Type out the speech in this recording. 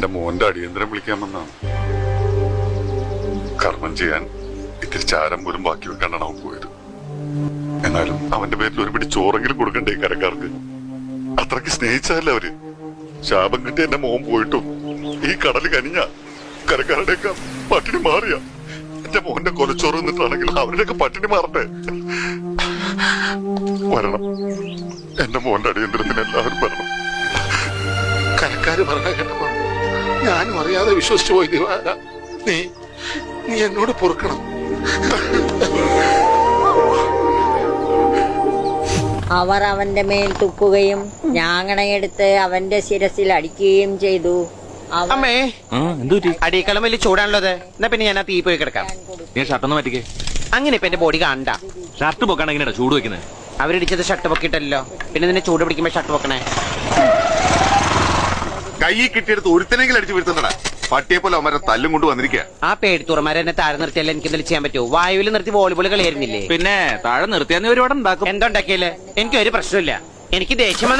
എന്റെ മോന്റെ അടിയന്തരം വിളിക്കാമെന്നാണ്. കർമ്മം ചെയ്യാൻ ഇത്തിരി ചാരം പോലും ബാക്കി വെക്കാണ്ടാണ് അവൻ പോയത്. എന്നാലും അവന്റെ പേരിൽ ഒരു പിടി ചോറെങ്കിലും കൊടുക്കണ്ടേ കരക്കാർക്ക്? അത്രയ്ക്ക് സ്നേഹിച്ചതല്ലേ അവര്. ശാപം കിട്ടി എന്റെ മോൻ പോയിട്ടും ഈ കടല് കനിഞ്ഞ കരക്കാരുടെയൊക്കെ പട്ടിണി മാറിയ. എന്റെ മോന്റെ കൊലച്ചോറ് നിന്നിട്ടാണെങ്കിൽ അവരുടെയൊക്കെ പട്ടിണി മാറട്ടെ. വരണം, എന്റെ മോന്റെ അടിയന്തരത്തിന് എല്ലാവരും വരണം. കരക്കാര് പറഞ്ഞ കേട്ടപ്പോ ഞാനും അറിയാതെ വിശ്വസിച്ചു പോയി. ദിവാര, നീ എന്നോട് പൊറുക്കണം. അവർ അവന്റെ മേൽ തുപ്പുകയും ഞാങ്ങണയെടുത്ത് അവന്റെ ശിരസിൽ അടിക്കുകയും ചെയ്തു. അമ്മേ, അടിയേക്കാളും വലിയ ചൂടാണുള്ളത്. എന്നാ പിന്നെ ഞാൻ ആ തീ പോയി കിടക്കാം. ഞാൻ ഷർട്ടൊന്ന് മാറ്റിക്കേ. അങ്ങനെ ഇപ്പൊ എന്റെ ബോഡി കാണണ്ട. ഷർട്ട് പൊക്കാണ് എങ്ങനെയാ ചൂട് വെക്കുന്നത്? അവരിടിച്ചത് ഷർട്ട് പൊക്കിയിട്ടല്ലോ, പിന്നെ നിന്നെ ചൂട് പിടിക്കുമ്പോ ഷർട്ട് പൊക്കണേ. കൈ കിട്ടിയെടുത്ത് ഒരുത്തനെങ്കിലും അടിച്ചു വീഴ്ത്തുന്നടാ. പട്ടിയെ പോലെ അവന്മാരെ തല്ലും കൊണ്ട് വന്നിരിക്കുക. ആ പേടിത്തുറമാരെ എന്നെ താഴെ നിർത്തിയല്ലേ എനിക്ക് എന്തെങ്കിലും ചെയ്യാൻ പറ്റുമോ? വായുവിൽ നിർത്തി വോളിബോൾ കളിയായിരുന്നില്ലേ? പിന്നെ താഴെ നിർത്തിയാൽ ഒരുപാട് ഉണ്ടാക്കും. എന്തുണ്ടാക്കിയല്ലേ? എനിക്ക് ഒരു പ്രശ്നമില്ല. എനിക്ക് ദേഷ്യം